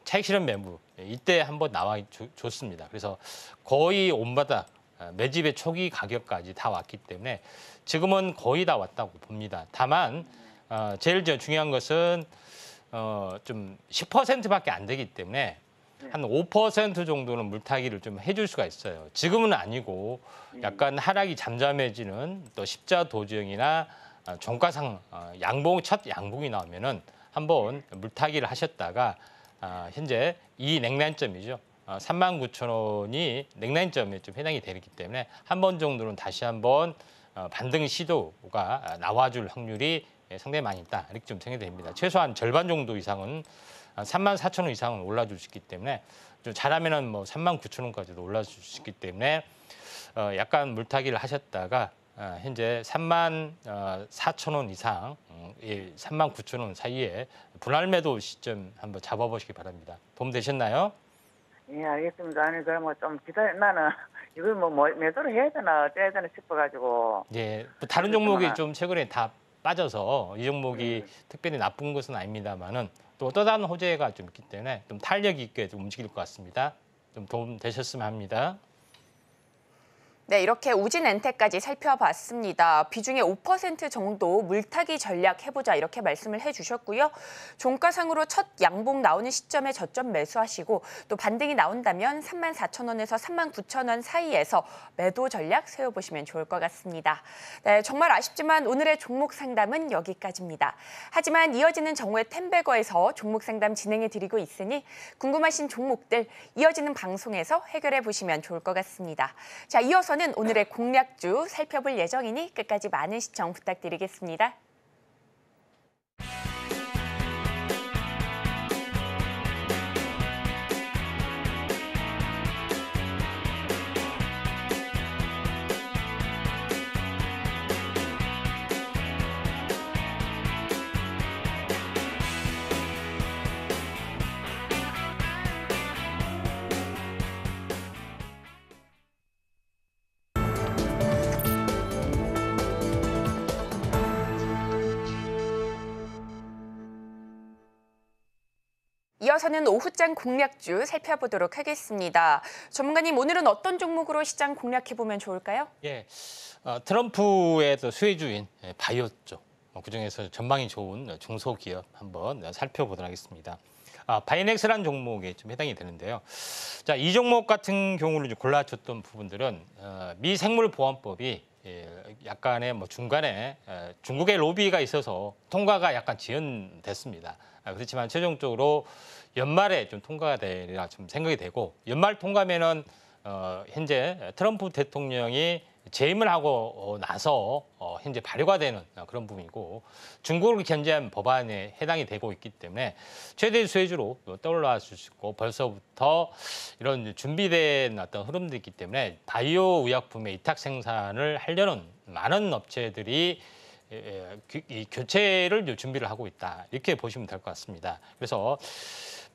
차익 실현 매물 이때 한번 나와 줬습니다. 그래서 거의 온바닥 매집의 초기 가격까지 다 왔기 때문에 지금은 거의 다 왔다고 봅니다. 다만 제일 중요한 것은 좀 10%밖에 안 되기 때문에 한 5% 정도는 물타기를 좀 해줄 수가 있어요. 지금은 아니고 약간 하락이 잠잠해지는 또 십자 도정이나 종가상 첫 양봉이 나오면은 한번 물타기를 하셨다가 현재 이 냉난점이죠. 39,000원이 냉난점에 좀 해당이 되기 때문에 한 번 정도는 다시 한번 반등 시도가 나와줄 확률이 상당히 많이 있다. 이렇게 좀 생각이 됩니다. 최소한 절반 정도 이상은 34,000원 이상은 올라줄 수 있기 때문에 좀 잘하면은 뭐 39,000원까지도 올라줄 수 있기 때문에 약간 물타기를 하셨다가 현재 34,000원 이상, 39,000원 사이에 분할 매도 시점 한번 잡아보시기 바랍니다. 도움 되셨나요? 예, 알겠습니다. 아니, 그러면 좀 나는 이걸 뭐 매도를 해야 되나 어째야 되나 싶어가지고. 예, 또 다른 종목이 좀 최근에 다 빠져서 이 종목이 특별히 나쁜 것은 아닙니다만은 또 다른 호재가 좀 있기 때문에 좀 탄력 있게 좀 움직일 것 같습니다. 좀 도움 되셨으면 합니다. 네, 이렇게 우진엔텍까지 살펴봤습니다. 비중의 5% 정도 물타기 전략 해보자 이렇게 말씀을 해주셨고요. 종가상으로 첫 양봉 나오는 시점에 저점 매수하시고 또 반등이 나온다면 34,000원에서 39,000원 사이에서 매도 전략 세워보시면 좋을 것 같습니다. 네, 정말 아쉽지만 오늘의 종목 상담은 여기까지입니다. 하지만 이어지는 정오의 템베거에서 종목 상담 진행해드리고 있으니 궁금하신 종목들 이어지는 방송에서 해결해보시면 좋을 것 같습니다. 자, 이어서는 오늘의 공략주 살펴볼 예정이니 끝까지 많은 시청 부탁드리겠습니다. 이어서는 오후장 공략주 살펴보도록 하겠습니다. 전문가님, 오늘은 어떤 종목으로 시장 공략해보면 좋을까요? 예, 트럼프의 수혜주인 바이오 쪽, 그중에서 전망이 좋은 중소기업 한번 살펴보도록 하겠습니다. 바이넥스라는 종목에 좀 해당이 되는데요. 자, 이 종목 같은 경우를 골라줬던 부분들은 미생물보안법이 약간의 중간에 중국의 로비가 있어서 통과가 약간 지연됐습니다. 그렇지만 최종적으로 연말에 좀 통과가 되리라 좀 생각이 되고, 연말 통과면은 현재 트럼프 대통령이 재임을 하고 나서 현재 발효가 되는 그런 부분이고, 중국을 견제한 법안에 해당이 되고 있기 때문에 최대 수혜주로 떠올라 줄 수 있고, 벌써부터 이런 준비된 어떤 흐름들이 있기 때문에 바이오 의약품의 위탁 생산을 하려는 많은 업체들이 이 교체를 준비를 하고 있다, 이렇게 보시면 될 것 같습니다. 그래서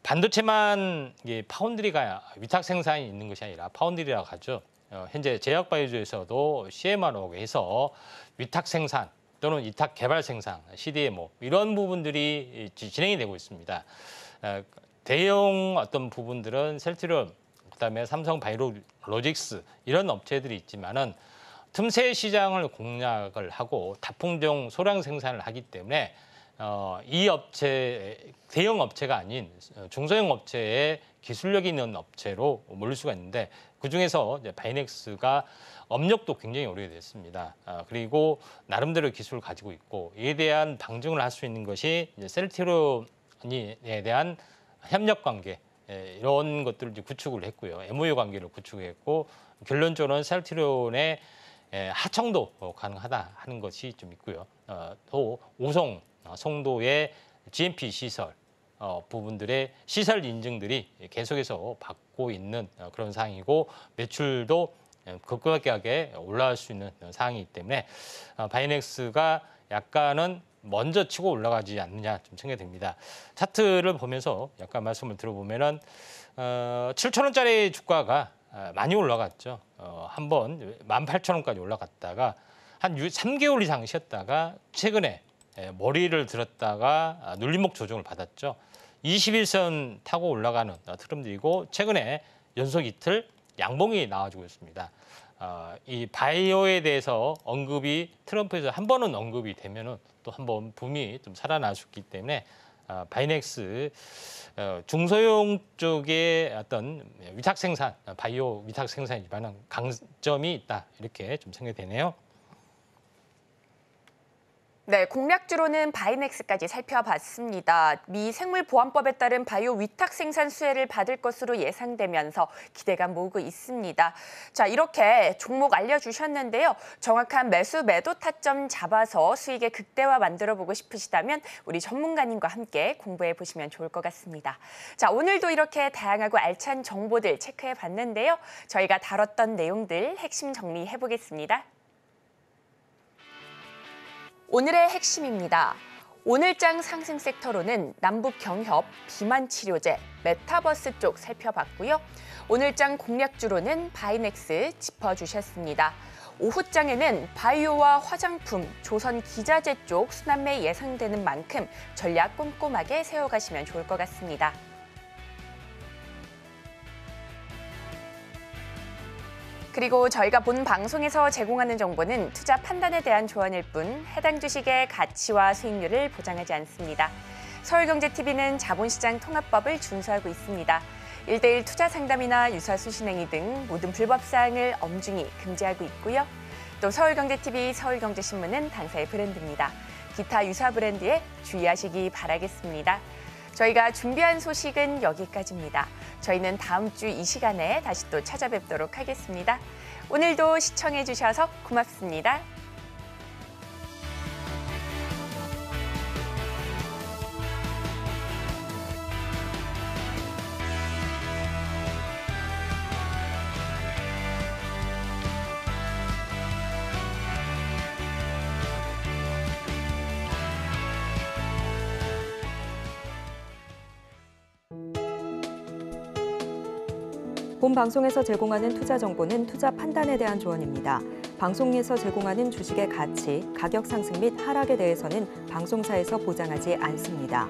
반도체만 파운드리가 위탁 생산이 있는 것이 아니라, 파운드리라고 하죠. 현재 제약바이오주에서도 CMR로 해서 위탁 생산 또는 위탁 개발 생산, CDMO 이런 부분들이 진행이 되고 있습니다. 대형 어떤 부분들은 셀트리온, 그다음에 삼성 바이오로직스 이런 업체들이 있지만은 틈새 시장을 공략을 하고 다품종 소량 생산을 하기 때문에 이 업체, 대형 업체가 아닌 중소형 업체의 기술력이 있는 업체로 몰릴 수가 있는데, 그중에서 이제 바이넥스가 업력도 굉장히 오래됐습니다. 그리고 나름대로 기술을 가지고 있고, 이에 대한 방증을 할 수 있는 것이 이제 셀트리온에 대한 협력 관계, 이런 것들을 이제 구축을 했고요. MOU 관계를 구축했고, 결론적으로는 셀트리온의 하청도 가능하다 하는 것이 좀 있고요. 또 오송, 송도의 GMP 시설 부분들의 시설 인증들이 계속해서 받고 있는 그런 상황이고, 매출도 급격하게 올라갈 수 있는 상황이기 때문에 바이넥스가 약간은 먼저 치고 올라가지 않느냐 좀 생각이 됩니다. 차트를 보면서 약간 말씀을 들어보면은 7,000원짜리 주가가 많이 올라갔죠. 한번 18,000원까지 올라갔다가 한 3개월 이상 쉬었다가 최근에 머리를 들었다가 눌림목 조정을 받았죠. 21선 타고 올라가는 트렌드이고, 최근에 연속 이틀 양봉이 나와주고 있습니다. 이 바이오에 대해서 언급이 트럼프에서 한 번은 언급이 되면은 또 한 번 붐이 좀 살아날 수 있기 때문에 바이넥스 중소형 쪽의 어떤 위탁 생산, 바이오 위탁 생산이지만 강점이 있다, 이렇게 좀 생각이 되네요. 네, 공략주로는 바이넥스까지 살펴봤습니다. 미 생물보안법에 따른 바이오 위탁 생산 수혜를 받을 것으로 예상되면서 기대감 모으고 있습니다. 자, 이렇게 종목 알려주셨는데요. 정확한 매수 매도 타점 잡아서 수익의 극대화 만들어보고 싶으시다면 우리 전문가님과 함께 공부해 보시면 좋을 것 같습니다. 자, 오늘도 이렇게 다양하고 알찬 정보들 체크해 봤는데요. 저희가 다뤘던 내용들 핵심 정리해 보겠습니다. 오늘의 핵심입니다. 오늘장 상승 섹터로는 남북경협, 비만치료제, 메타버스 쪽 살펴봤고요. 오늘장 공략주로는 바이넥스 짚어주셨습니다. 오후장에는 바이오와 화장품, 조선 기자재 쪽 순환매 예상되는 만큼 전략 꼼꼼하게 세워가시면 좋을 것 같습니다. 그리고 저희가 본 방송에서 제공하는 정보는 투자 판단에 대한 조언일 뿐 해당 주식의 가치와 수익률을 보장하지 않습니다. 서울경제TV는 자본시장 통합법을 준수하고 있습니다. 1:1 투자 상담이나 유사 수신행위 등 모든 불법 사항을 엄중히 금지하고 있고요. 또 서울경제TV, 서울경제신문은 당사의 브랜드입니다. 기타 유사 브랜드에 주의하시기 바라겠습니다. 저희가 준비한 소식은 여기까지입니다. 저희는 다음 주 이 시간에 다시 또 찾아뵙도록 하겠습니다. 오늘도 시청해 주셔서 고맙습니다. 본 방송에서 제공하는 투자 정보는 투자 판단에 대한 조언입니다. 방송에서 제공하는 주식의 가치, 가격 상승 및 하락에 대해서는 방송사에서 보장하지 않습니다.